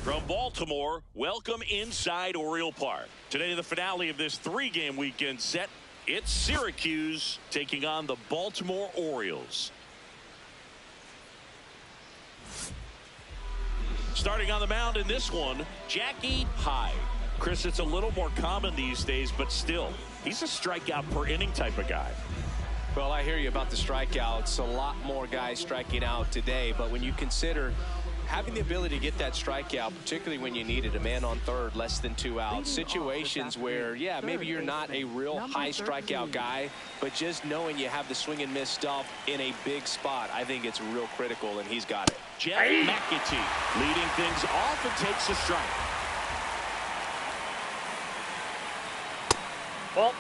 From Baltimore, welcome inside Oriole Park. Today, the finale of this three-game weekend set. It's Syracuse taking on the Baltimore Orioles. Starting on the mound in this one, Jackie Hyde. Chris, it's a little more common these days, but still, he's a strikeout per inning type of guy. Well, I hear you about the strikeouts. A lot more guys striking out today, but when you consider having the ability to get that strikeout, particularly when you need it, a man on third, less than 2 outs, situations where, yeah, maybe you're not a real high strikeout guy, but just knowing you have the swing and miss stuff in a big spot, I think it's real critical, and he's got it. Jeff McAtee leading things off and takes a strike. Well,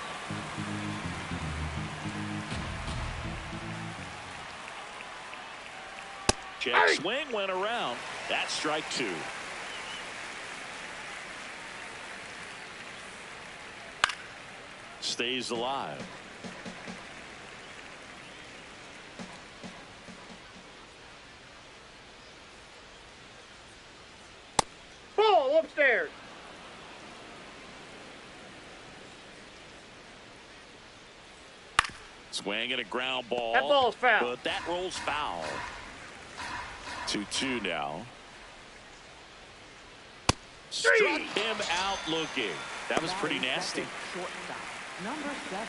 check swing went around. That's strike 2. Stays alive. ball upstairs. Swing and a ground ball. That ball's foul. But that rolls foul. 2-2 now. Struck him out looking. That was pretty nasty. Shortstop, number 7.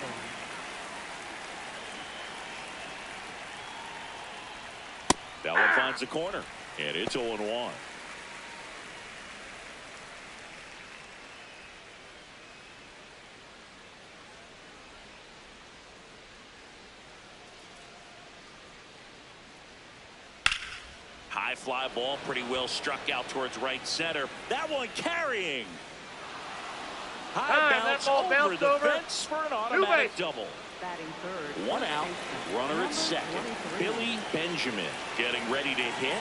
That one finds the corner, and it's 0-1. High fly ball, pretty well struck out towards right center. That one carrying. High bounce over the fence for an automatic double. Batting third. 1 out, runner at second. Billy Benjamin getting ready to hit.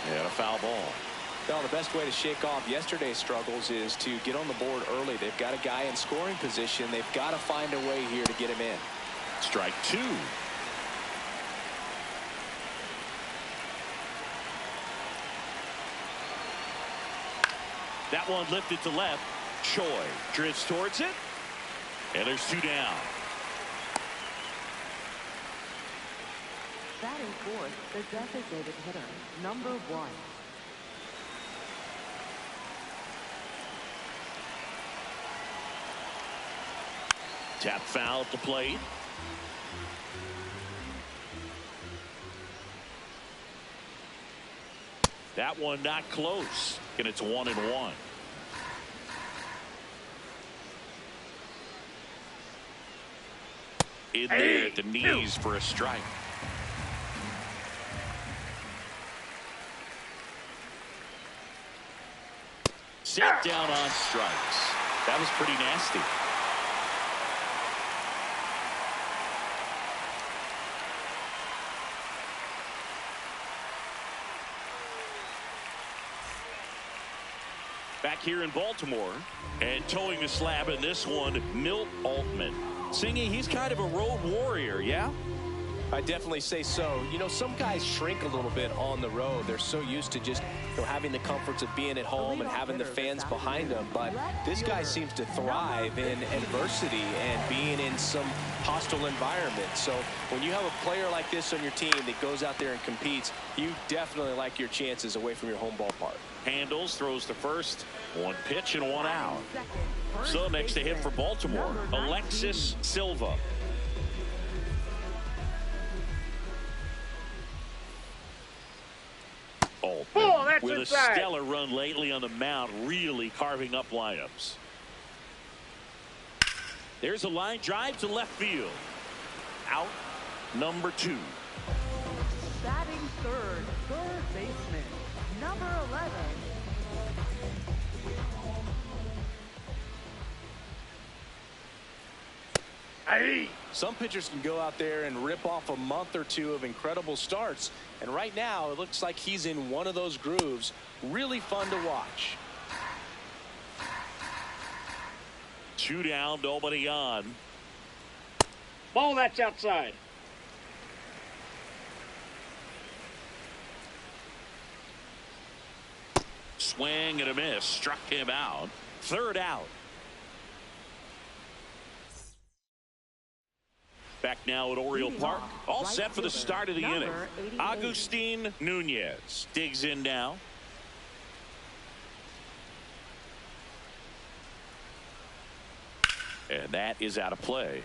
And a foul ball. Well, the best way to shake off yesterday's struggles is to get on the board early. They've got a guy in scoring position. They've got to find a way here to get him in. Strike 2. That one lifted to left. Choi drifts towards it. And there's 2 down. Batting fourth, the designated hitter, number 1. Tap foul at the plate. That one not close. And it's 1-1. In there at the knees for a strike. Set down on strikes. That was pretty nasty. Back here in Baltimore, and towing the slab in this one, Milt Altman. Singing, he's kind of a road warrior, yeah? I definitely say so. You know, some guys shrink a little bit on the road. They're so used to just, you know, having the comforts of being at home and having the fans behind them. But this guy seems to thrive in adversity and being in some hostile environment. So when you have a player like this on your team that goes out there and competes, you definitely like your chances away from your home ballpark. Handles, throws to first. 1 pitch and 1 out. So next to hit for Baltimore, Alexis Silva. Altman with a stellar run lately on the mound, really carving up lineups. There's a line drive to left field. Out number 2. Batting third baseman, number 11. Some pitchers can go out there and rip off a month or 2 of incredible starts, and right now it looks like he's in one of those grooves. Really fun to watch. 2 down, nobody on. Ball that's outside. swing and a miss. Struck him out. Third out. Back now at Oriole Park. All set for the start of the inning. Agustin Nunez digs in now. And that is out of play.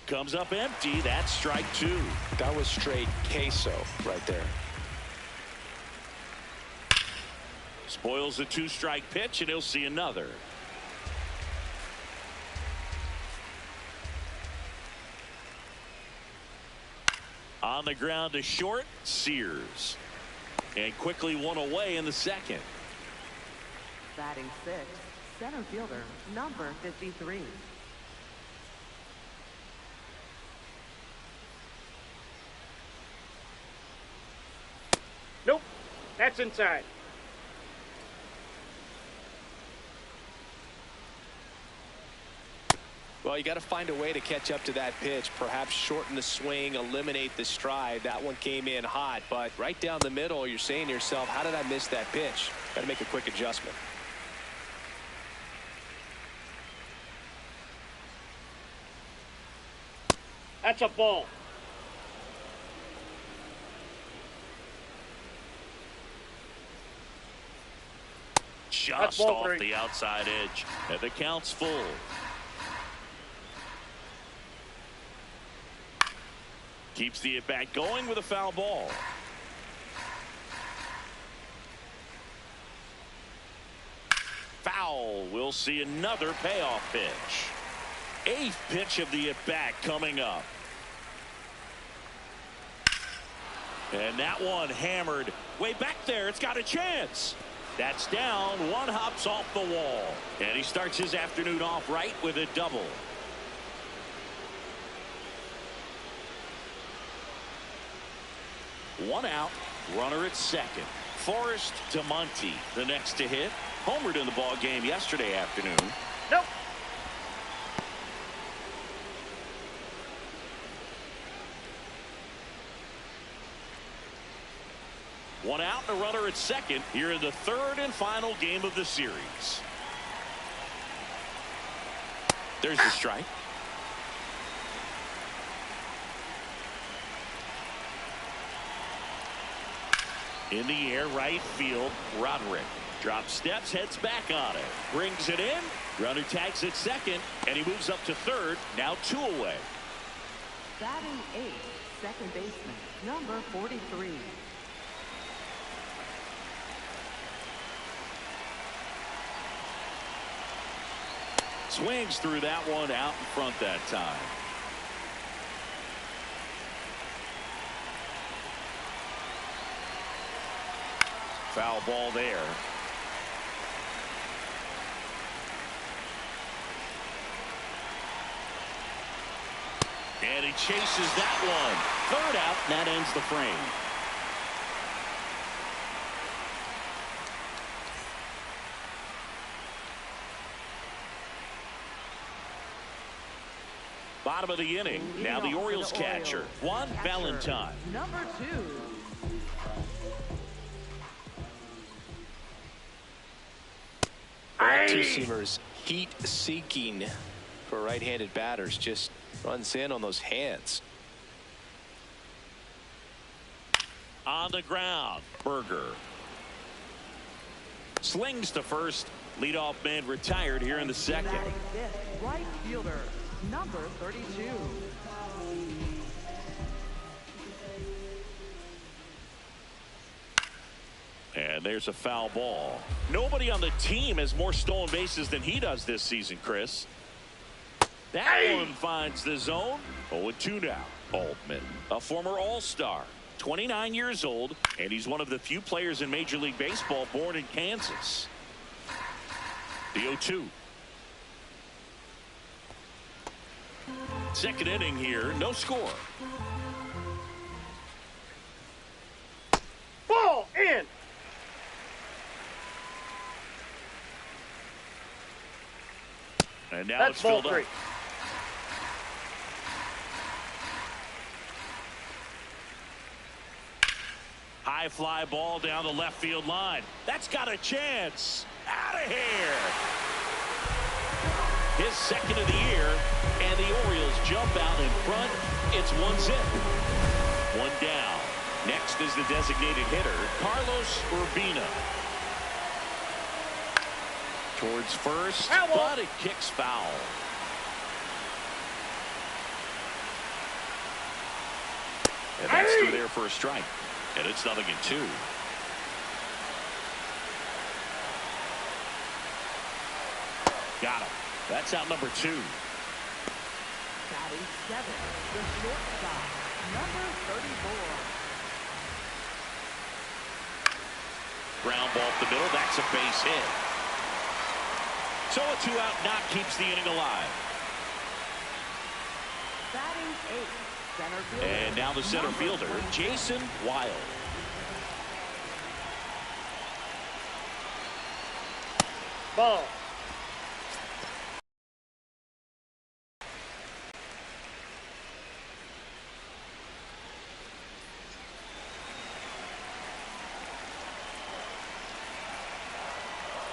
Comes up empty. That's strike two. That was straight queso right there. Spoils the two-strike pitch, and he'll see another. On the ground to short, Sears. And quickly one away in the second. Batting sixth, center fielder, number 53. Nope. That's inside. Well, you got to find a way to catch up to that pitch. Perhaps shorten the swing, eliminate the stride. That one came in hot, but right down the middle, you're saying to yourself, how did I miss that pitch? Got to make a quick adjustment. That's a ball. Just ball off three. the outside edge. And the count's full. Keeps the at-bat going with a foul ball. Foul. We'll see another payoff pitch. Eighth pitch of the at-bat coming up. And that one hammered way back there. It's got a chance. That's down. One hops off the wall. And he starts his afternoon off right with a double. One out, runner at second. Forrest to Monty, the next to hit. Homered in the ball game yesterday afternoon. Nope. One out and a runner at second here in the third and final game of the series. There's the strike. In the air, right field, Roderick. Drops steps, heads back on it. Brings it in. Runner tags at second, and he moves up to third. Now two away. Batting eighth, second baseman, number 43. Swings through that one out in front that time. Foul ball there. And he chases that one. Third out, and that ends the frame. Bottom of the inning. Now the Orioles catcher, Juan Valentine. Number 2. Two-seamers heat-seeking for right-handed batters. Just runs in on those hands. On the ground, Berger. Slings to first. Leadoff man retired here in the second. Batting fifth, right fielder, number 32. And there's a foul ball. Nobody on the team has more stolen bases than he does this season, Chris. That one finds the zone. 0-2 now. Altman, a former All-Star, 29 years old, and he's one of the few players in Major League Baseball born in Kansas. The 0-2. Second inning here, no score. Ball in. And now That's it's ball filled three. up. high fly ball down the left field line. That's got a chance. Out of here. His second of the year, and the Orioles jump out in front. It's 1-0. One down. Next is the designated hitter, Carlos Urbina. Towards first, but it kicks foul. And that's through there for a strike. And it's 0-2. Got him. That's out number 2. Batting 7, the shortstop, number 34. Ground ball up the middle. That's a base hit. So a 2-out knock keeps the inning alive. Batting 8, center fielder. And now the center fielder, Jason Wild. Ball.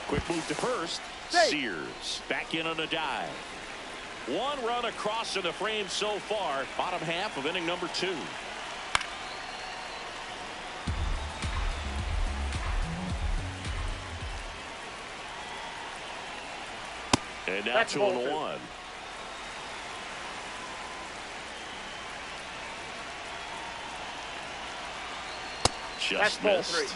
Quick move to first. Sears back in on a dive. One run across in the frame so far. Bottom half of inning number 2. And now 2-1. Just missed.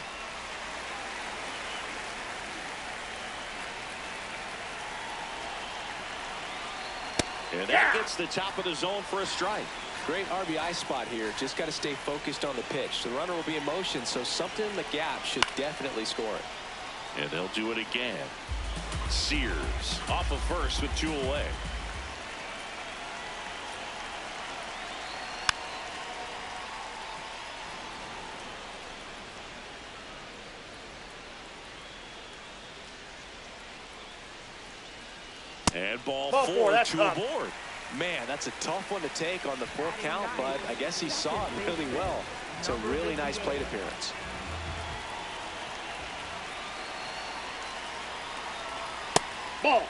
And that gets the top of the zone for a strike. Great RBI spot here. Just got to stay focused on the pitch. The runner will be in motion, so something in the gap should definitely score it. And they'll do it again. Sears off of first with 2 away. And ball 4, 2 aboard. Man, that's a tough one to take on the 4 count, but I guess he saw it really well. It's a really nice plate appearance. Ball.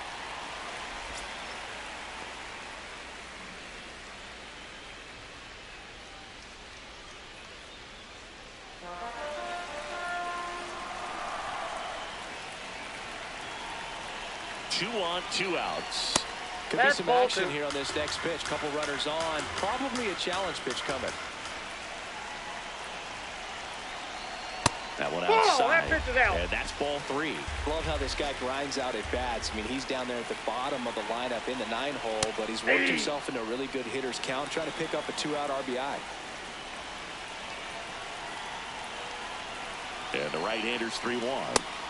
Two on, 2 outs. Could be some action here on this next pitch. Couple runners on. Probably a challenge pitch coming. That one outside. That pitch is out. And that's ball 3. Love how this guy grinds out at bats. I mean, he's down there at the bottom of the lineup in the 9-hole, but he's worked himself into a really good hitter's count, trying to pick up a 2-out RBI. And the right-hander's 3-1.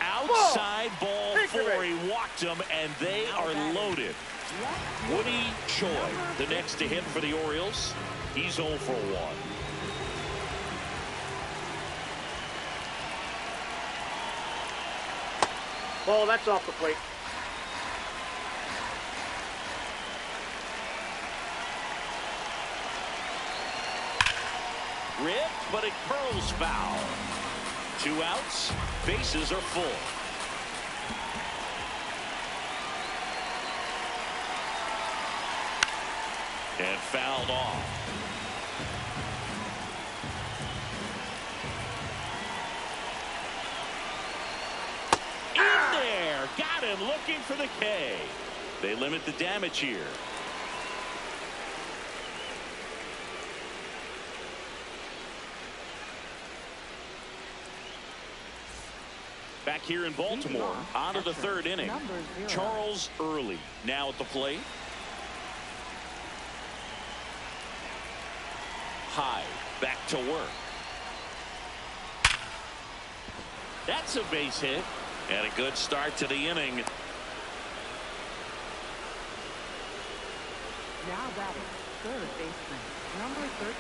Outside ball 4. He walked him, and they are loaded. Woody Choi, the next to hit for the Orioles. He's 0 for 1. Ball, that's off the plate. Ripped, but it curls foul. 2 outs. Bases are full. And fouled off. In there. Got him looking for the K. They limit the damage here. Back here in Baltimore, on to the 3rd inning. Charles Early now at the plate. High back to work. That's a base hit and a good start to the inning. Now batting, 3rd baseman, number 13.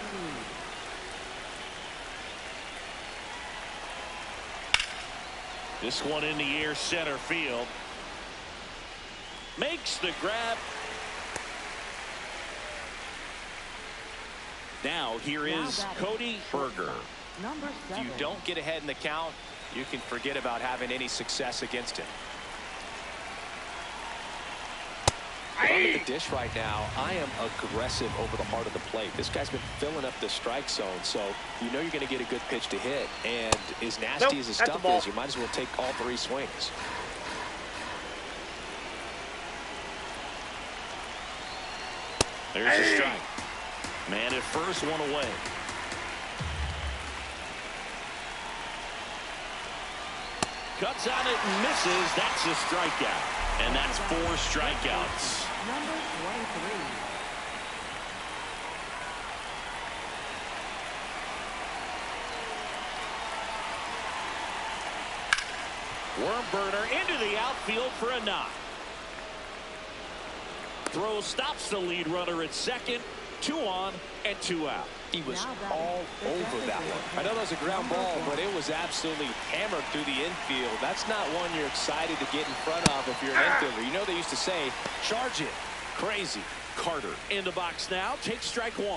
This one in the air, center field. Makes the grab. Now here is Cody Berger. Number If 7. you don't get ahead in the count, you can forget about having any success against him. If I'm at the dish right now, I am aggressive over the heart of the plate. This guy's been filling up the strike zone, so you know you're going to get a good pitch to hit. And as nasty as his stuff is, you might as well take all 3 swings. There's a strike. Man at first, 1 away. Cuts on it and misses. That's a strikeout. And that's 4 strikeouts. Number 23. Worm burner into the outfield for a knock. Throw stops the lead runner at second. 2 on and 2 out. He was all over that one. I know that was a ground ball, but it was absolutely hammered through the infield. That's not one you're excited to get in front of if you're an infielder. You know they used to say, charge it. Crazy. Carter in the box now. Takes strike 1.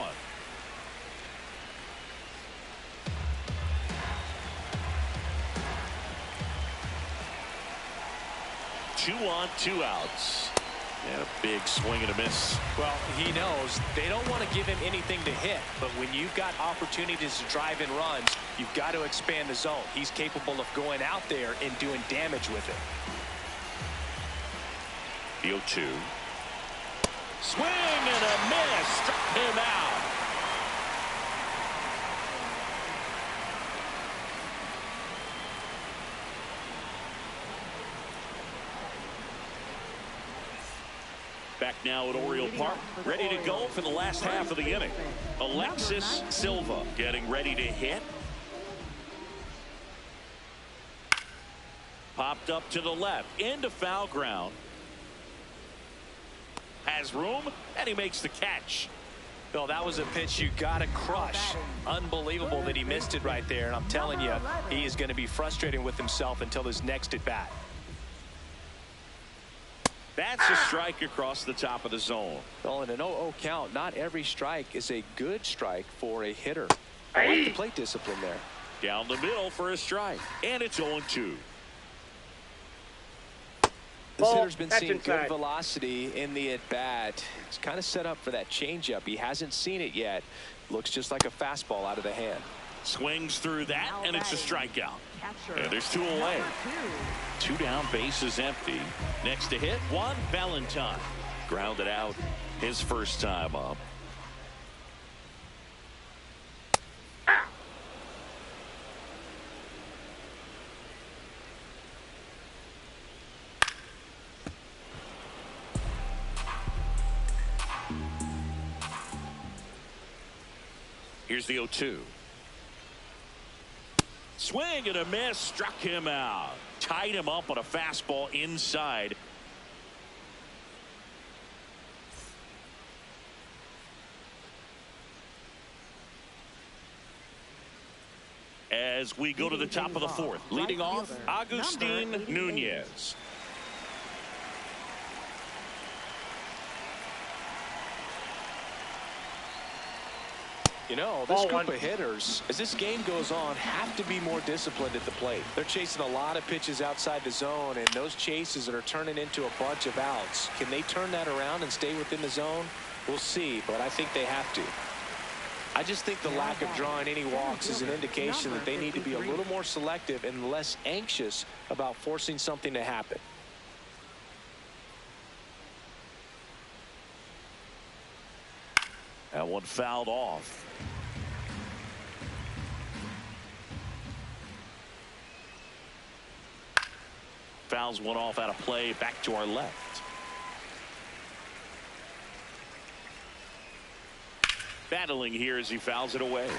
Two on, 2 outs. And a big swing and a miss. Well, he knows they don't want to give him anything to hit, but when you've got opportunities to drive in runs, you've got to expand the zone. He's capable of going out there and doing damage with it. The 0-2. Swing and a miss. Struck him out. Back now at Oriole Park, ready to go for the last half of the inning. Alexis Silva getting ready to hit. Popped up to the left, into foul ground. Has room, and he makes the catch. Bill, that was a pitch you got to crush. Unbelievable that he missed it right there, and I'm telling you, he is going to be frustrated with himself until his next at bat. That's a strike across the top of the zone. Well, in an 0-0 count, not every strike is a good strike for a hitter. I like the plate discipline there. Down the middle for a strike, and it's 0-2. This hitter's been seeing good velocity in the at-bat. He's kind of set up for that changeup. He hasn't seen it yet. Looks just like a fastball out of the hand. Swings through that, and it's a strikeout. And there's 2 away. 2 down, bases empty. Next to hit, Juan Valentine. Grounded out his first time up. Here's the 0-2. Swing and a miss, struck him out. Tied him up on a fastball inside. As we go to the top of the 4th, leading off, Agustin Nunez. You know, this group of hitters, as this game goes on, have to be more disciplined at the plate. They're chasing a lot of pitches outside the zone, and those chases that are turning into a bunch of outs, can they turn that around and stay within the zone? We'll see, but I think they have to. I just think the lack of drawing any walks is an indication that they need to be a little more selective and less anxious about forcing something to happen. That one fouled off. Fouls one off out of play, back to our left. Battling here as he fouls it away.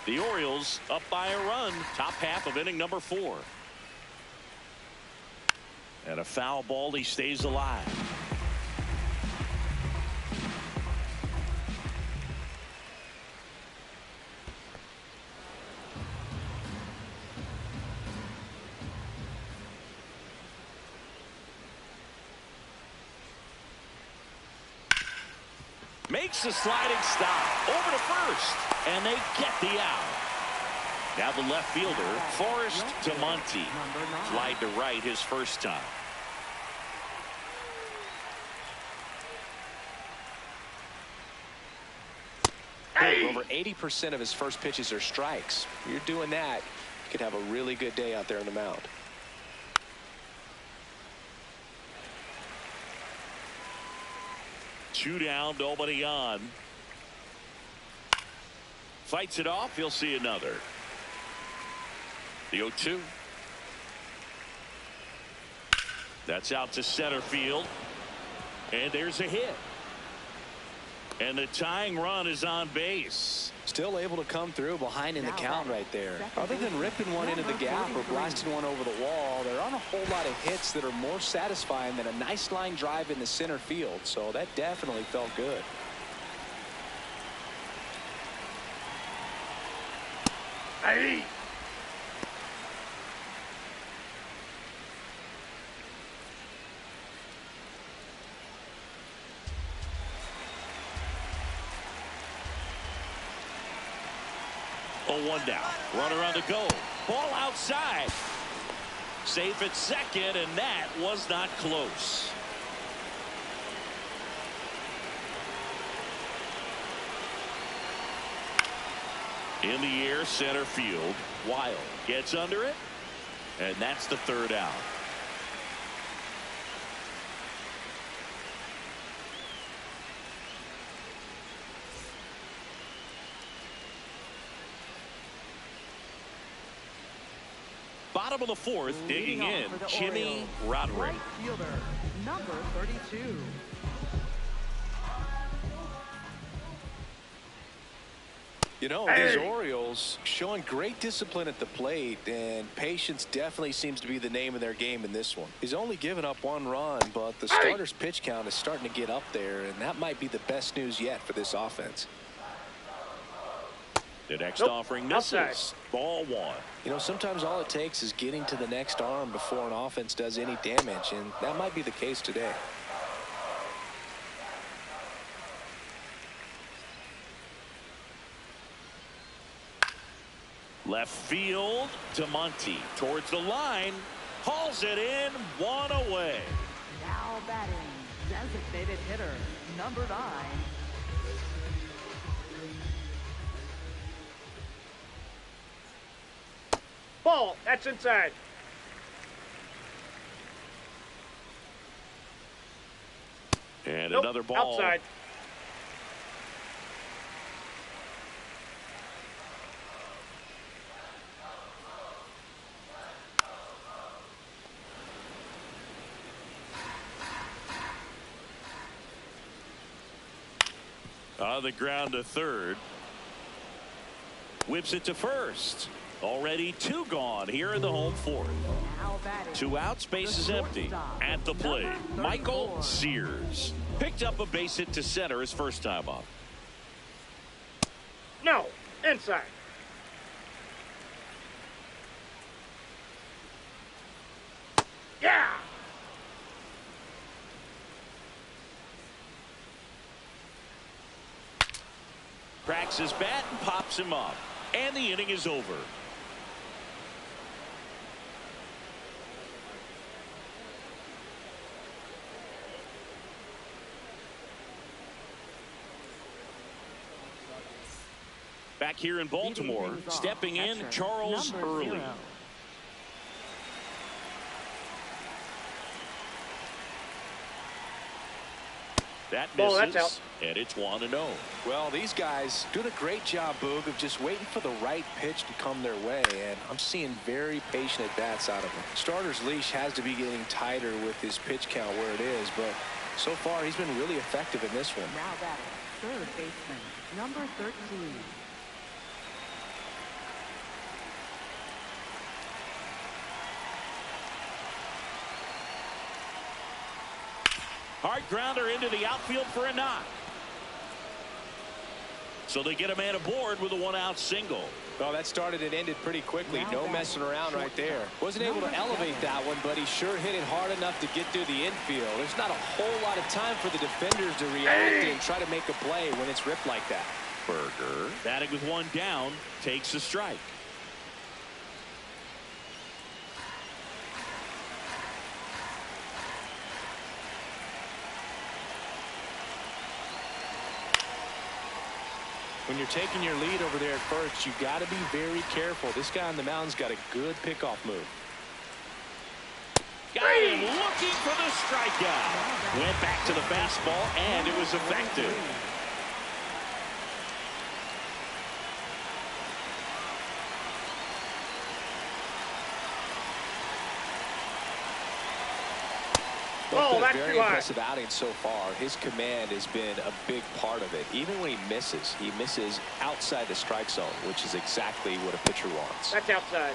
The Orioles up by a run, top half of inning number 4. And a foul ball, he stays alive. Makes the sliding stop over to first, and they get the out. Now the left fielder, Forrest to Monty. Fly to right his first time. Over 80% of his first pitches are strikes. You're doing that, you could have a really good day out there on the mound. Two down, nobody on. Fights it off. He'll see another. The 0-2. That's out to center field. And there's a hit. And the tying run is on base. Still able to come through behind in the count right there. Other than ripping one into the gap or blasting one over the wall, there aren't a whole lot of hits that are more satisfying than a nice line drive in the center field. So that definitely felt good. Hey. Oh, 1 down. Runner on the go. Ball outside. Safe at second, and that was not close. In the air, center field. Wild gets under it, and that's the third out. Bottom of the fourth, digging in, Jimmy Roderick. Right fielder, number 32. You know, these Orioles showing great discipline at the plate, and patience definitely seems to be the name of their game in this one. He's only given up 1 run, but the starter's pitch count is starting to get up there, and that might be the best news yet for this offense. The next offering misses. Ball 1. You know, sometimes all it takes is getting to the next arm before an offense does any damage, and that might be the case today. Left field to Monty. Towards the line. Hauls it in. 1 away. Now batting, designated hitter, number 9. Ball. That's inside. And another ball. Outside. On the ground to third. Whips it to first. Already 2 gone here in the home fourth. 2 outs, base is empty. At the plate, Michael Sears. Picked up a base hit to center his first time up. No. Inside. Yeah. Cracks his bat and pops him up. And the inning is over. Back here in Baltimore, stepping in, Charles Early. That misses, that's out. And it's 1-0. Well, these guys doing a great job, Boog, of just waiting for the right pitch to come their way, and I'm seeing very patient at-bats out of him. Starter's leash has to be getting tighter with his pitch count where it is, but so far he's been really effective in this one. Now batting, third baseman, number 13. Hard grounder into the outfield for a knock. So they get a man aboard with a 1-out single. Well, that started and ended pretty quickly. No messing around right there. Wasn't able to elevate that one, but he sure hit it hard enough to get through the infield. There's not a whole lot of time for the defenders to react and try to make a play when it's ripped like that. Berger, batting with 1 down, takes a strike. When you're taking your lead over there at first, you got to be very careful. This guy on the mound's got a good pickoff move. Got him looking for the strikeout. Went back to the fastball, and it was effective. Oh, that's very too high. impressive outing so far. His command has been a big part of it. Even when he misses outside the strike zone, which is exactly what a pitcher wants. That's outside.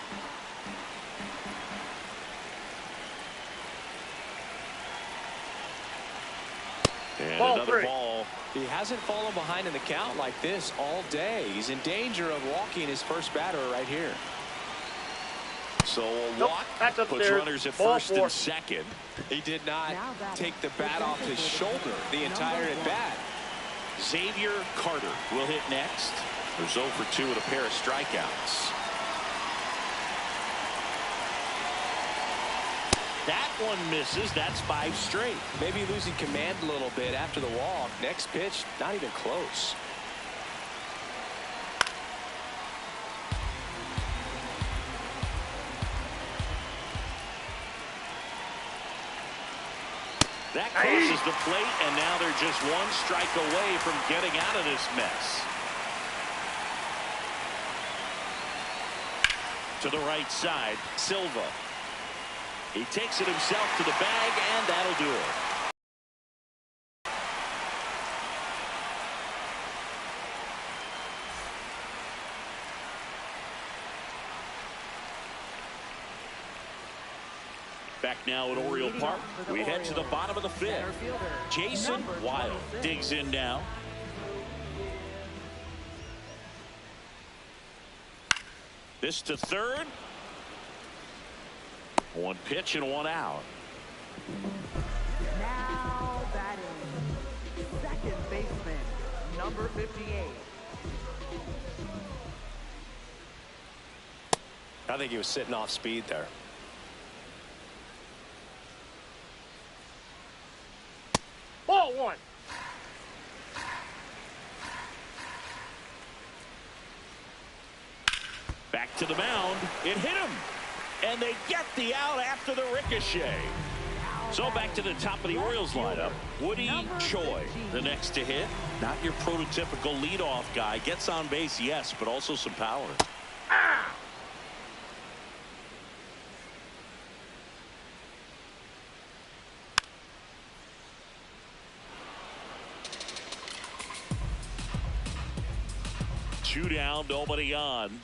And Ball another 3. ball. He hasn't fallen behind in the count like this all day. He's in danger of walking his first batter right here. So a Nope, walk that's puts upstairs. runners at Ball first 4. and second. He did not Now batting, take the bat off his shoulder the entire at bat. Xavier Carter will hit next. There's 0 for 2 with a pair of strikeouts. That one misses. That's 5 straight. Maybe losing command a little bit after the walk. Next pitch, not even close. That crosses the plate, and now they're just 1 strike away from getting out of this mess. To the right side, Silva. He takes it himself to the bag, and that'll do it. Back now at Oriole Park, we head to the bottom of the 5th. Jason Wild digs in now. This to third. 1 pitch and 1 out. Now batting, second baseman, number 58. I think he was sitting off speed there. Ball 1. Back to the mound. It hit him. And they get the out after the ricochet. So back to the top of the Orioles lineup. Woody Choi, the next to hit. Not your prototypical leadoff guy. Gets on base, yes, but also some power. Ah! Two down, nobody on.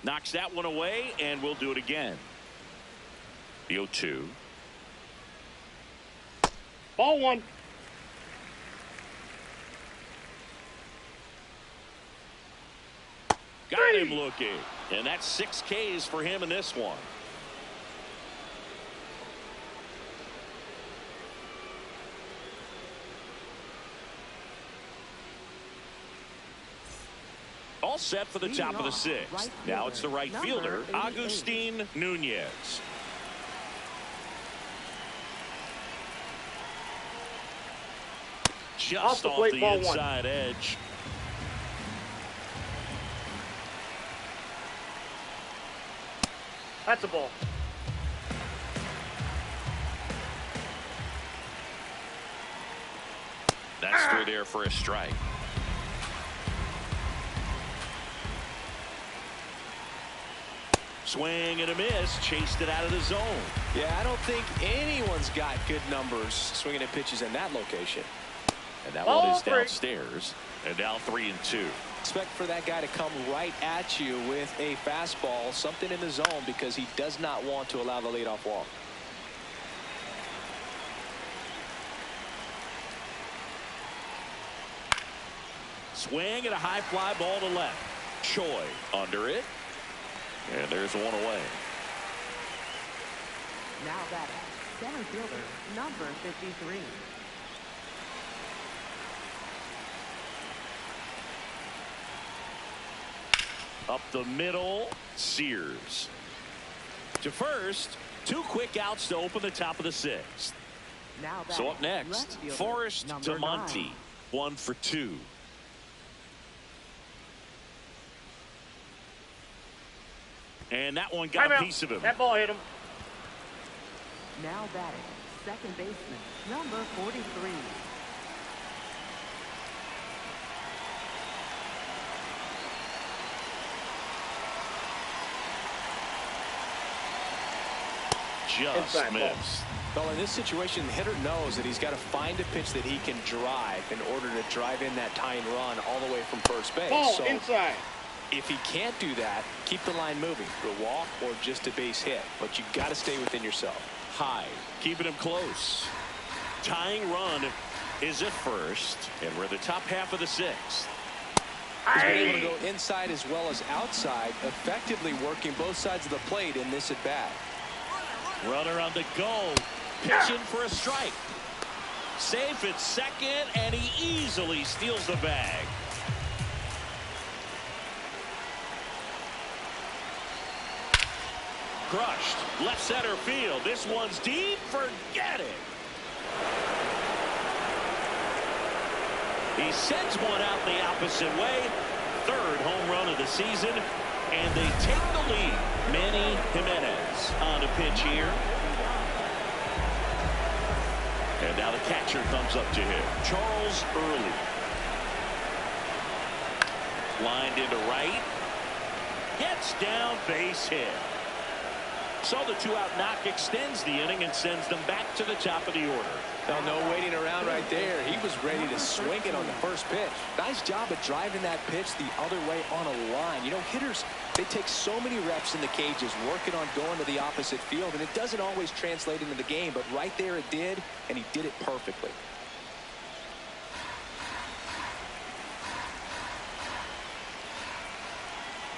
Knocks that one away, and we'll do it again. The 0-2. Ball 1. Got him looking. And that's 6 Ks for him in this one. All set for the top of the 6th. Now it's the right fielder, Agustin Nunez. Just off the inside edge. That's a ball. That's through there for a strike. Swing and a miss. Chased it out of the zone. Yeah, I don't think anyone's got good numbers swinging at pitches in that location. And that one is downstairs. And now 3-2. Expect for that guy to come right at you with a fastball, something in the zone, because he does not want to allow the leadoff walk. Swing and a high fly ball to left. Choi under it. And there's one away. Now batting, center fielder, number 53. Up the middle, Sears. To first, 2 quick outs to open the top of the 6th. Now So batting, up next, left fielder, Forrest number Tamonte, 9. 1 for 2. And that one got a piece of him. That ball hit him. Now batting, second baseman, number 43. Just Inside missed. Well, in this situation, the hitter knows that he's got to find a pitch that he can drive in order to drive in that tying run all the way from first base. Ball So inside. if he can't do that, keep the line moving through a walk or just a base hit. But you've got to stay within yourself. High, keeping him close. Tying run is at first, and we're in the top half of the sixth. He's been able to go inside as well as outside, effectively working both sides of the plate in this at bat. Runner on the go, pitching for a strike. Safe at second, and he easily steals the bag. Crushed, left center field. This one's deep, forget it. He sends one out the opposite way. Third home run of the season, and they take the lead. Manny Jimenez on the pitch here. And now the catcher comes up to him. Charles Early. Lined into right. Gets down, base hit. So the two-out knock extends the inning and sends them back to the top of the order. Now, no waiting around right there. He was ready to swing it on the first pitch. Nice job of driving that pitch the other way on a line. You know, hitters, they take so many reps in the cages working on going to the opposite field, and it doesn't always translate into the game, but right there it did, and he did it perfectly.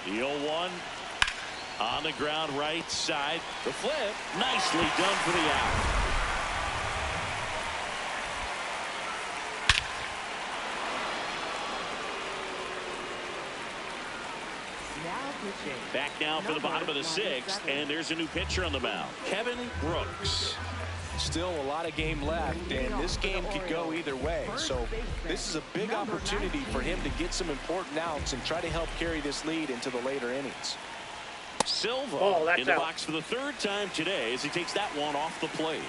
The 0-1 on the ground right side. The flip, nicely done for the out. Back now for the bottom of the sixth, and there's a new pitcher on the mound, Kevin Brooks. Still a lot of game left, and this game could go either way. So this is a big opportunity for him to get some important outs and try to help carry this lead into the later innings. Silva in the box for the third time today as he takes that one off the plate.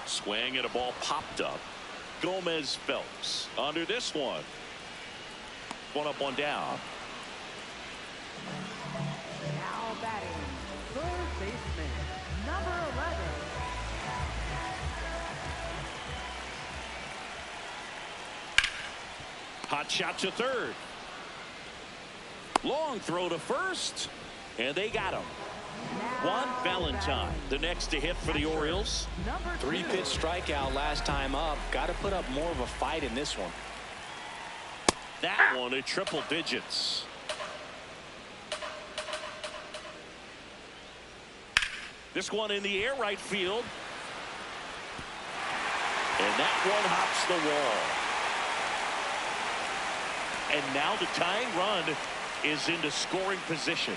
Swing and a ball popped up. Gomez Phelps under this one. One up, one down. Now batting, third baseman, number 11. Hot shot to third. Long throw to first, and they got him. Juan Valentine, the next to hit for the Orioles. Three-pitch strikeout last time up. Got to put up more of a fight in this one. That one at triple digits. This one in the air right field. And that one hops the wall. And now the tying run is into scoring position.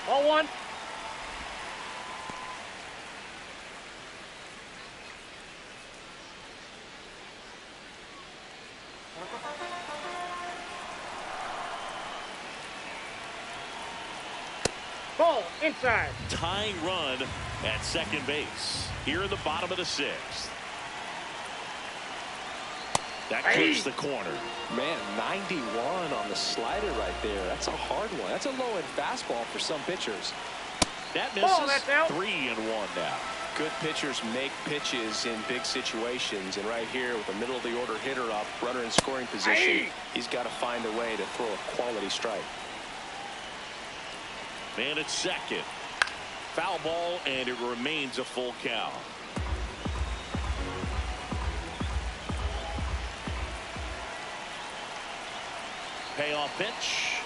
Ball one. Ball inside. Tying run at second base here in the bottom of the sixth. That clips the corner. Man, 91 on the slider right there. That's a hard one. That's a low-end fastball for some pitchers. That misses. That's out. 3-1 now. Good pitchers make pitches in big situations, and right here with the middle of the order hitter up, runner in scoring position, he's got to find a way to throw a quality strike. Man at second. Foul ball, and it remains a full count. Payoff pitch.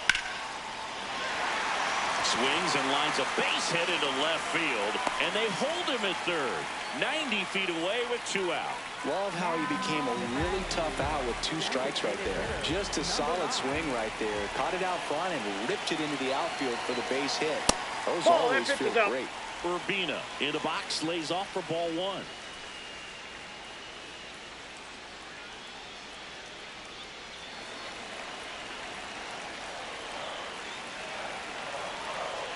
swings and lines a base hit into left field, and they hold him at third. 90 feet away with 2 out. Love how he became a really tough out with 2 strikes right there. Just a solid swing right there. Caught it out front and ripped it into the outfield for the base hit. Those always feel great. Urbina in the box, lays off for ball 1.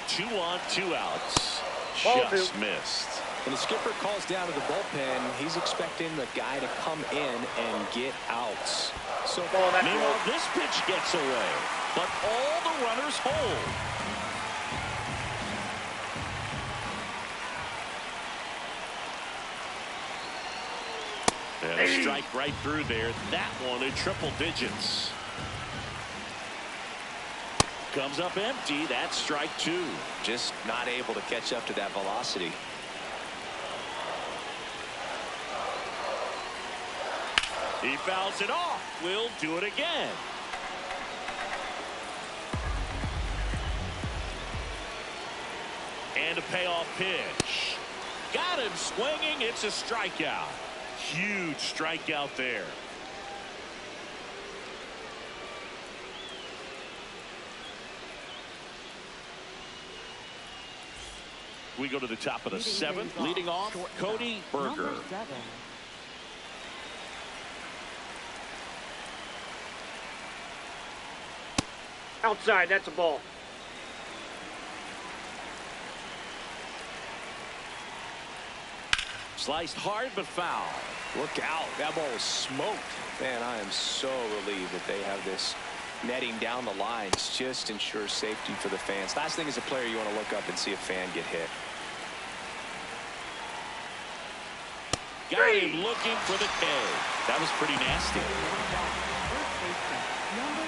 Two on, 2 outs. Just missed. When the skipper calls down to the bullpen, he's expecting the guy to come in and get outs. So meanwhile, this pitch gets away, but all the runners hold. And a strike right through there. That one in triple digits. Comes up empty. That's strike 2. Just not able to catch up to that velocity. He fouls it off. We'll do it again. And a payoff pitch. Got him swinging. It's a strikeout. Huge strikeout there. We go to the top of the 7th. Leading off, Cody Berger. Outside, that's a ball. Sliced hard but foul. Look out. That ball was smoked. Man, I am so relieved that they have this netting down the lines. Just ensures safety for the fans. Last thing as a player, you want to look up and see a fan get hit. Got him looking for the K. That was pretty nasty. Number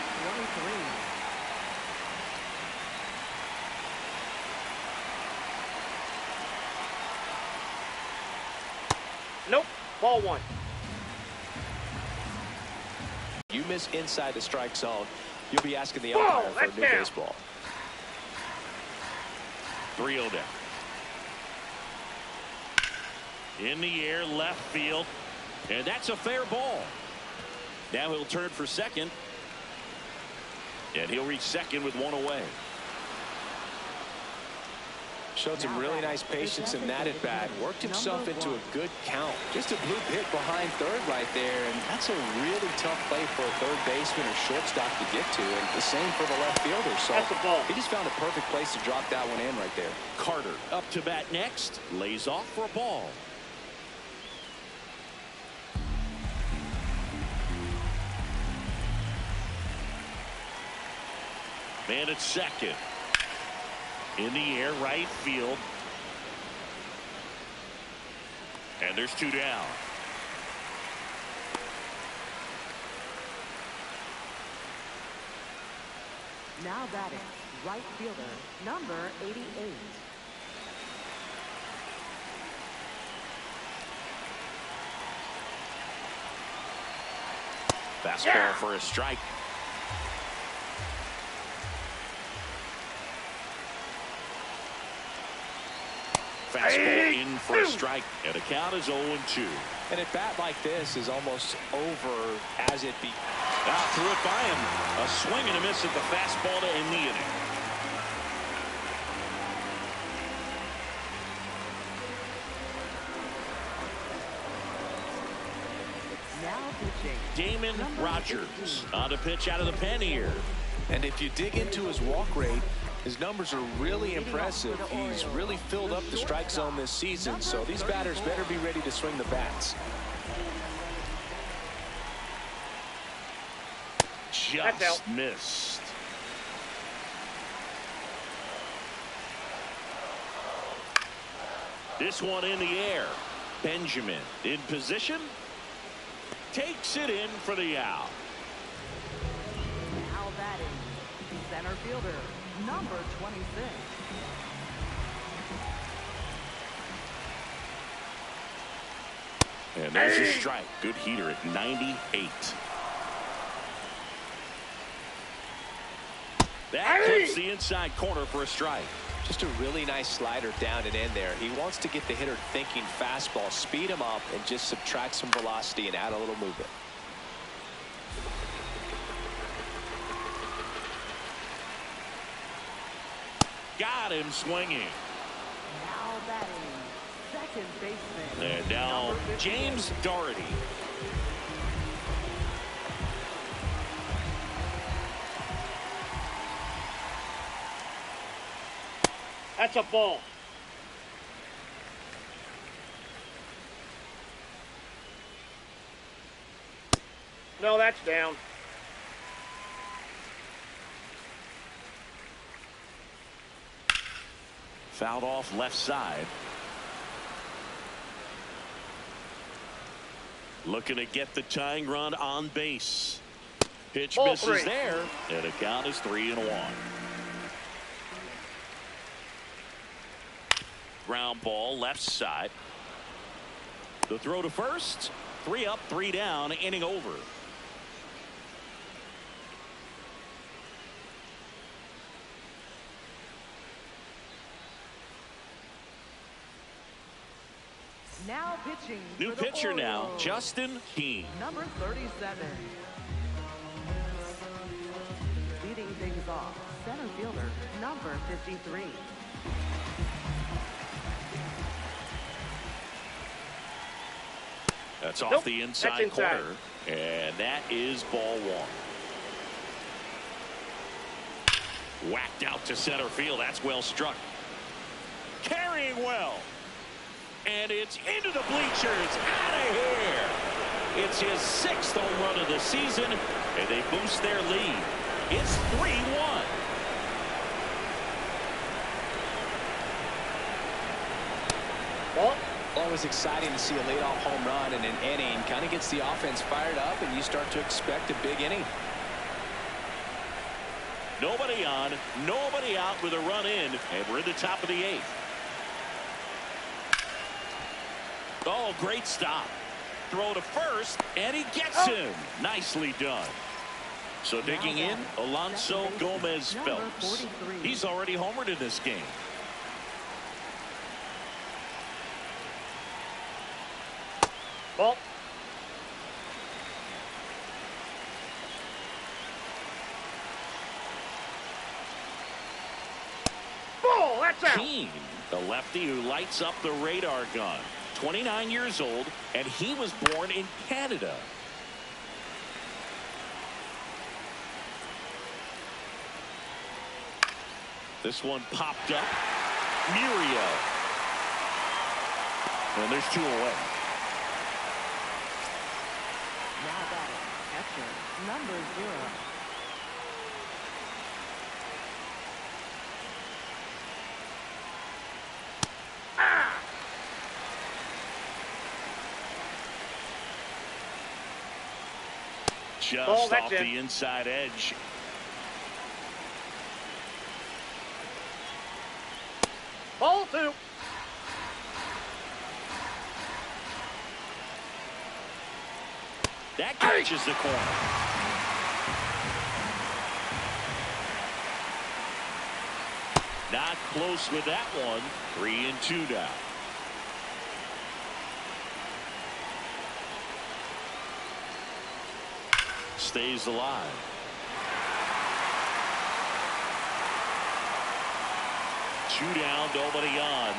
23. Nope. Ball 1. You miss inside the strike zone, you'll be asking the umpire for a new baseball. 3-0 down. In the air, left field. And that's a fair ball. Now he'll turn for second. And he'll reach second with 1 away. Showed some really nice patience in that at bat. Worked himself into a good count. Just a bloop hit behind third right there. And that's a really tough play for a third baseman or shortstop to get to. And the same for the left fielder. So that's a ball. He just found a perfect place to drop that one in right there. Carter up to bat next. Lays off for a ball. Man at second. In the air, right field. And there's 2 down. Now batting, right fielder, number 88. Fastball for a strike. Fastball in for a strike, and the count is 0-2. And a bat like this is almost over as it be. Threw it by him. A swing and a miss at the fastball to end the inning. Now pitching, Damon Rogers on a pitch out of the pen here. And if you dig into his walk rate, his numbers are really impressive. He's really filled up the strike zone this season, so these batters better be ready to swing the bats. Just missed. This one in the air. Benjamin in position. Takes it in for the out. now batting, center fielder, number 26. And there's a strike. Good heater at 98. That clips the inside corner for a strike. Just a really nice slider down and in there. He wants to get the hitter thinking fastball, speed him up, and just subtract some velocity and add a little movement. Got him swinging. Now batting, second baseman. And now James Doherty. That's a ball. No, that's down. Fouled off left side. Looking to get the tying run on base. Pitch Ball misses 3. there, and the count is 3-1. Ground ball left side. The throw to first. 3 up, 3 down, inning over. Now pitching. New for the pitcher now, Orioles, Justin Keane. number 37. Leading things off, center fielder, number 53. That's off Nope, the that's inside inside. corner, and that is ball 1. Whacked out to center field. That's well struck. Carrying well. And it's into the bleachers. Out of here. It's his 6th home run of the season, and they boost their lead. It's 3-1. Ball. Always exciting to see a leadoff home run in an inning. Kind of gets the offense fired up, and you start to expect a big inning. Nobody on, nobody out with a run in, and we're in the top of the 8th. Oh, great stop. Throw to first, and he gets him. Nicely done. So digging in, Alonso Gomez Phelps. He's already homered in this game. Ball. Ball. That's out. Keane, the lefty who lights up the radar gun. 29 years old, and he was born in Canada. This one popped up. Muriel. And there's 2 away. Now batting, catcher, number 0. Just that's off it. the inside edge. Ball 2. That catches the corner. Not close with that one. 3-2 now. Stays alive. Two down, nobody on.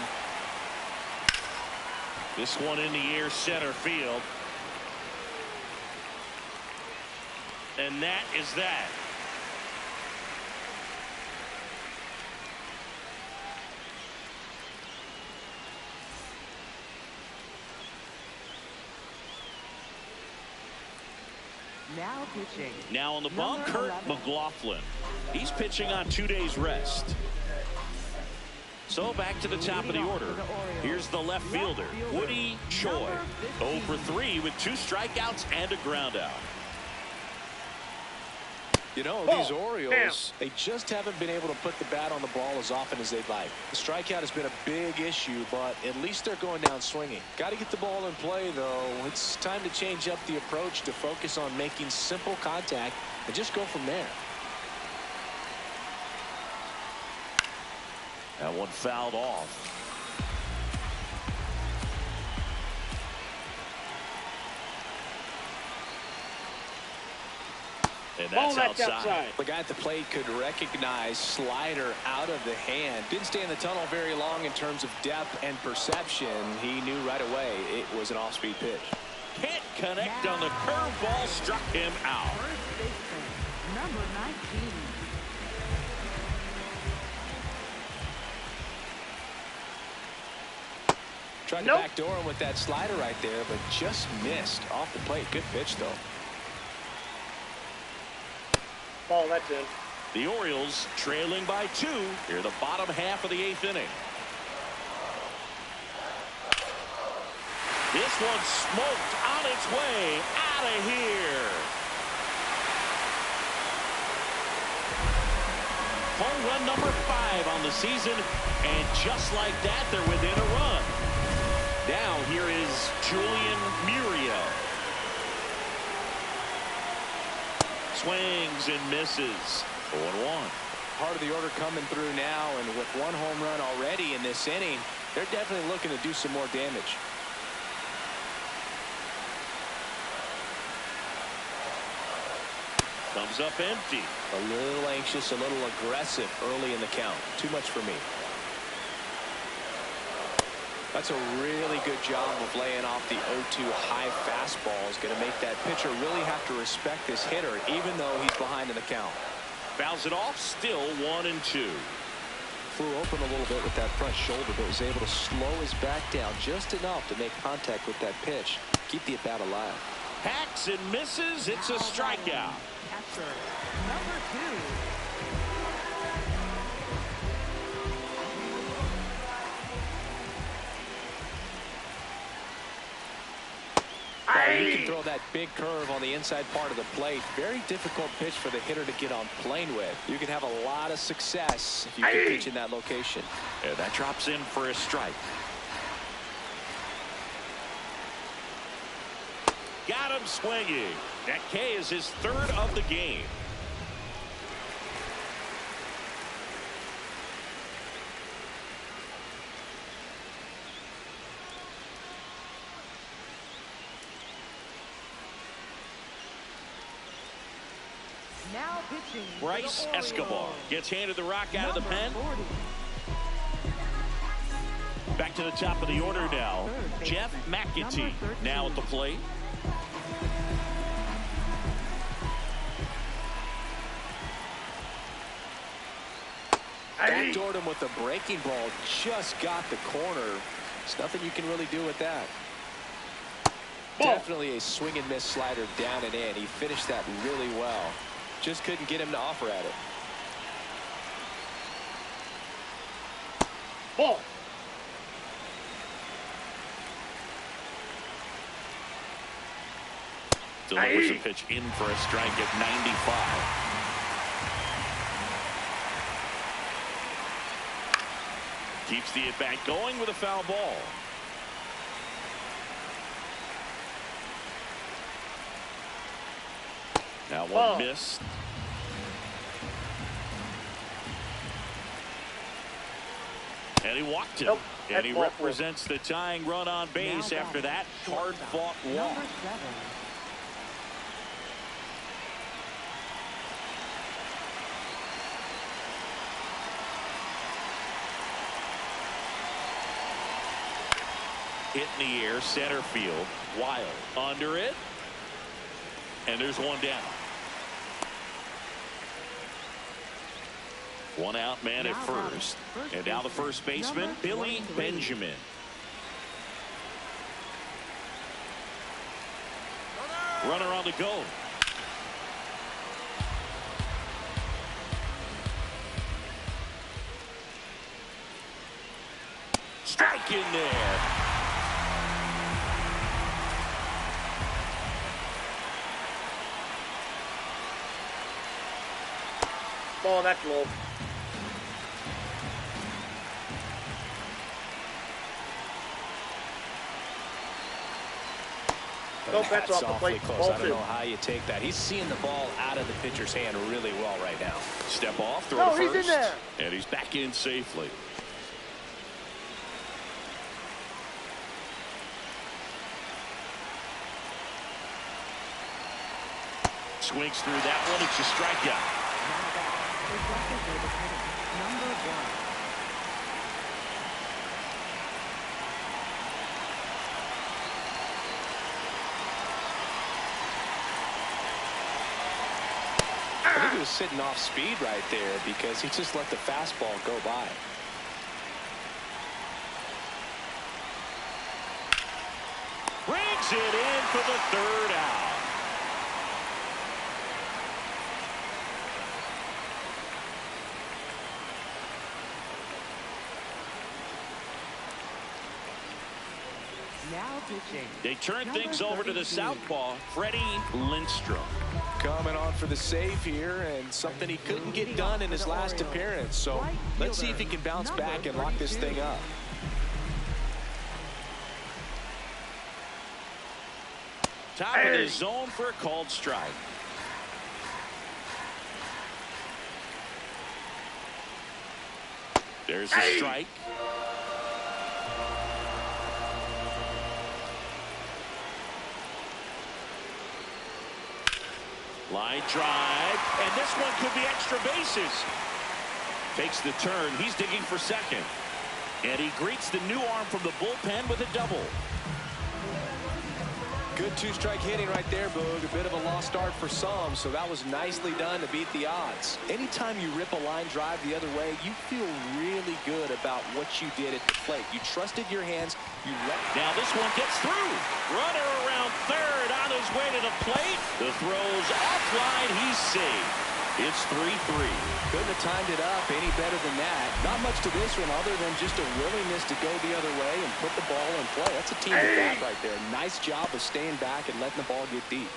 This one in the air, center field. And that is that. Now pitching. Now on the bump, Number Kurt 11. McLaughlin. He's pitching on 2 days rest. So back to the top of the order. Here's the left fielder, Woody Choi. 0 for 3 with 2 strikeouts and a ground out. You know, Ball. these Orioles, they just haven't been able to put the bat on the ball as often as they'd like. The strikeout has been a big issue, but at least they're going down swinging. Got to get the ball in play, though. It's time to change up the approach to focus on making simple contact and just go from there. That one fouled off. And that's outside. The guy at the plate could recognize slider out of the hand. Didn't stay in the tunnel very long in terms of depth and perception. He knew right away it was an off-speed pitch. Can't connect on the curveball, struck him out. First baseman, number 19. Tried to backdoor him with that slider right there, but just missed off the plate. Good pitch, though. Ball, that's in. The Orioles trailing by 2 here the bottom half of the 8th inning. This one smoked on its way out of here. Home run number 5 on the season, and just like that, they're within a run. Now here is Julian Muriel. Swings and misses. 0-1. Part of the order coming through now, and with 1 home run already in this inning, they're definitely looking to do some more damage. Comes up empty. A little anxious, a little aggressive early in the count. Too much for me. That's a really good job of laying off the 0-2 high fastball. Is going to make that pitcher really have to respect this hitter, even though he's behind in the count. Fouls it off, still 1-2. Flew open a little bit with that front shoulder, but was able to slow his back down just enough to make contact with that pitch. Keep the at-bat alive. Hacks and misses. It's a strikeout. Catcher, number 2. He can throw that big curve on the inside part of the plate. Very difficult pitch for the hitter to get on plane with. You can have a lot of success if you can pitch in that location. Yeah, that drops in for a strike. Got him swinging. That K is his 3rd of the game. Now pitching. Bryce Escobar gets handed the rock out of the pen. 40. Back to the top of the order now. Jeff McAtee now at the plate. Backdoored him with the breaking ball. Just got the corner. There's nothing you can really do with that. Definitely a swing and miss slider down and in. He finished that really well. Just couldn't get him to offer at it. Ball. Delivers a pitch in for a strike at 95. Keeps the at-bat going with a foul ball. Now one missed. And he walked him. Nope. And he represents the tying run on base after that hard-fought walk. Number 7. Hit in the air, center field. Wild under it. And there's one down. One out man at first. And now the first baseman, Billy Benjamin. Runner on the go. Strike in there. Ball, that's low. Nope, that's off the plate. Close. Ball I don't 2. know how you take that. He's seeing the ball out of the pitcher's hand really well right now. Step off, throw No, to he's first. in there. And he's back in safely. Swings through that one. It's a strikeout. Now back is designated hitter, number 1. I think he was sitting off speed right there because he just let the fastball go by. Brings it in for the 3rd out. Now pitching. They turn Number things over to the 32. southpaw, Freddie Lindstrom. Coming on for the save here, and something he couldn't get done in his last appearance. So let's see if he can bounce back and lock this thing up. Top of the zone for a called strike. There's a strike. Line drive, and this one could be extra bases. Takes the turn. He's digging for second. And he greets the new arm from the bullpen with a double. Good 2-strike hitting right there, Boog. A bit of a lost start for some, so that was nicely done to beat the odds. Anytime you rip a line drive the other way, you feel really good about what you did at the plate. You trusted your hands. You let. Now this one gets through. Runner around third on his way to the plate. The throw's offline. He's safe. It's 3-3. Couldn't have timed it up any better than that. Not much to this one other than just a willingness to go the other way and put the ball in play. That's a team at bat right there. Nice job of staying back and letting the ball get deep.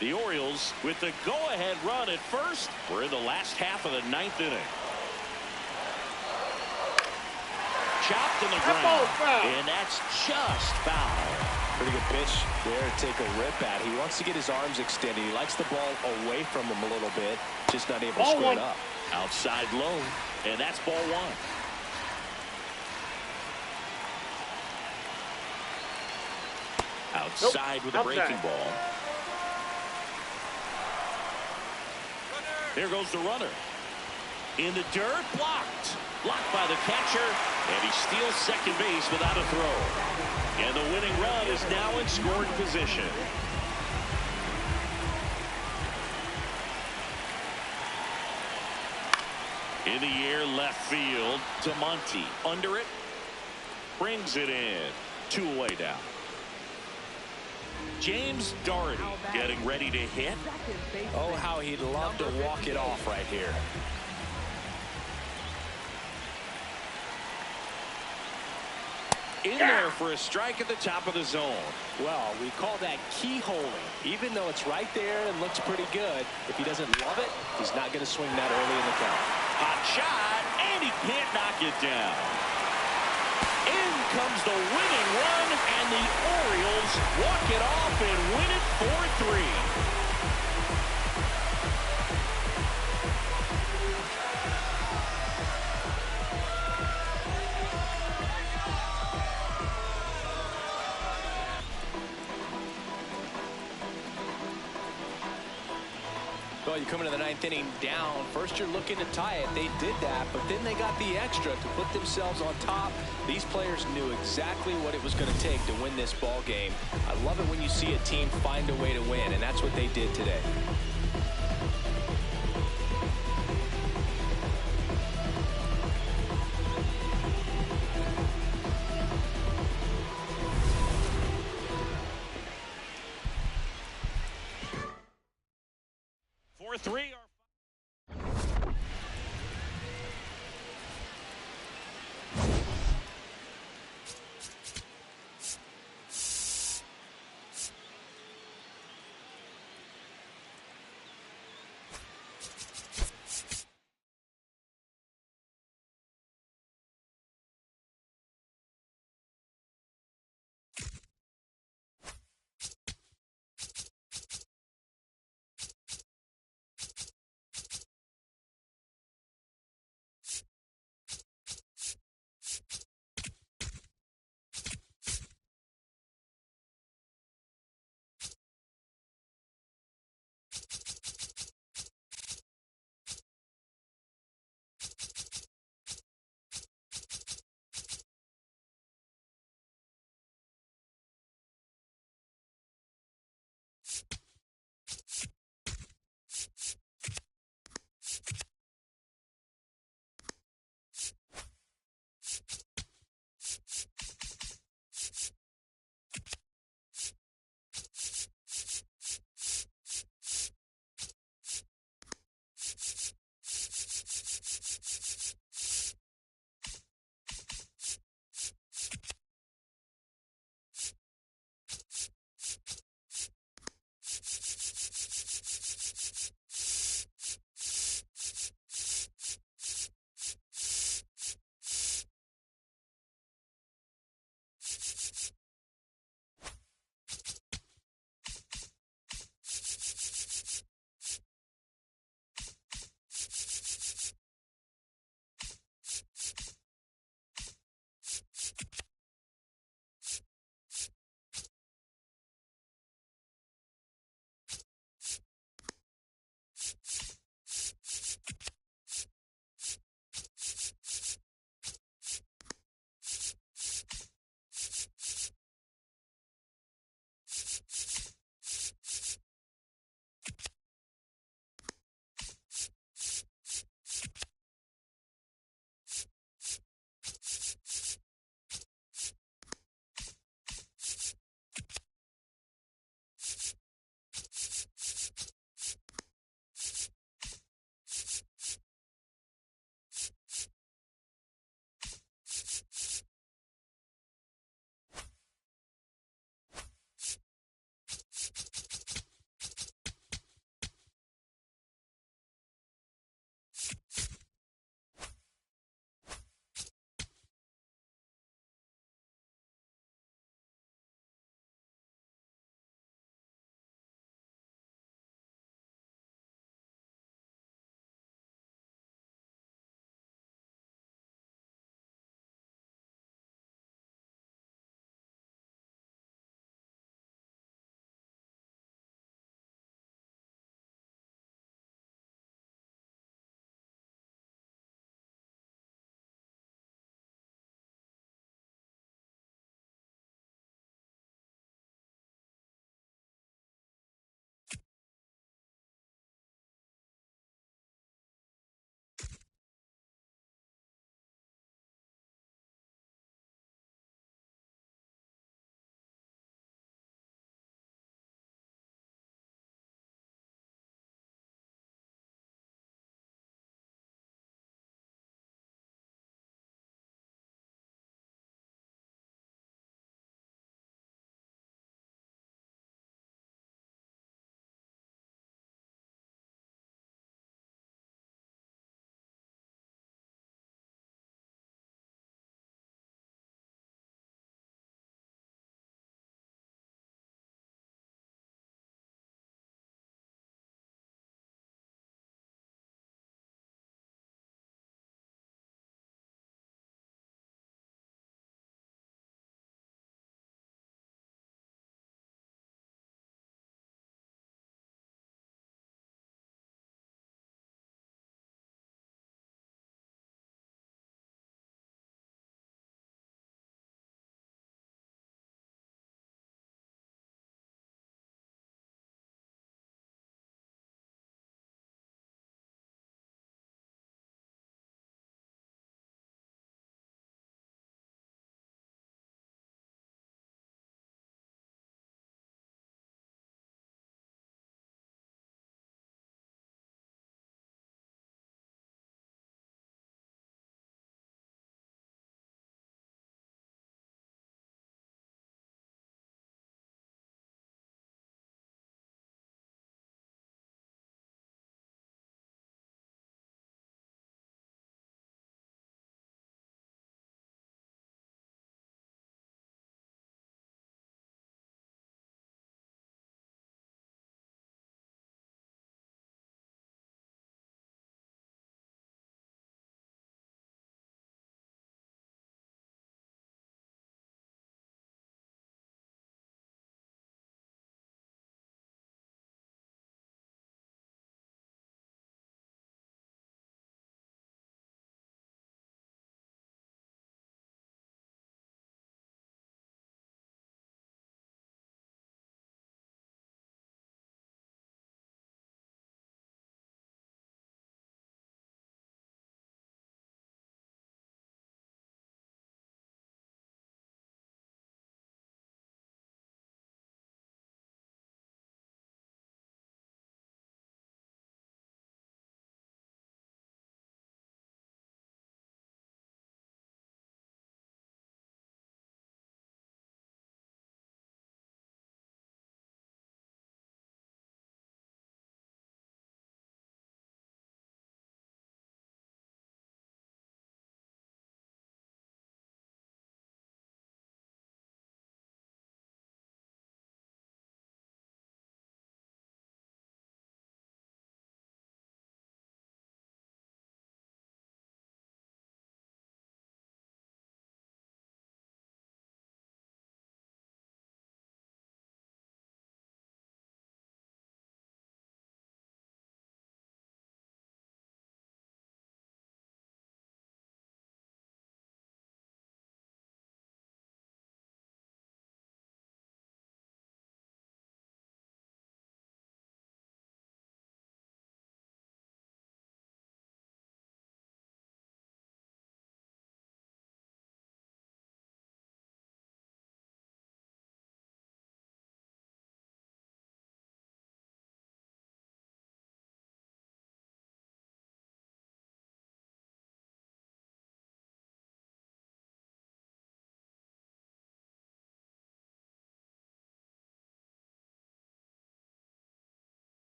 The Orioles with the go-ahead run at first. We're in the last half of the 9th inning. Chopped in the ground, and that's just foul. Pretty good pitch there to take a rip at. He wants to get his arms extended. He likes the ball away from him a little bit, just not able to square it up. Outside low, and that's ball 1. Outside with a breaking ball. There goes the runner. In the dirt, blocked. Blocked by the catcher, and he steals second base without a throw. And the winning run is now in scoring position. In the air, left field, DeMonte under it. Brings it in. 2 away down. James Doherty getting ready to hit. Oh, how he'd love to walk it off right here. In there for a strike at the top of the zone. Well, we call that keyholing. Even though it's right there and looks pretty good, if he doesn't love it, he's not going to swing that early in the count. Hot shot, and he can't knock it down. In comes the winning run, and the Orioles walk it off and win it 4-3. Well, you come into the 9th inning down. First, you're looking to tie it. They did that, but then they got the extra to put themselves on top. These players knew exactly what it was going to take to win this ball game. I love it when you see a team find a way to win, and that's what they did today. Three.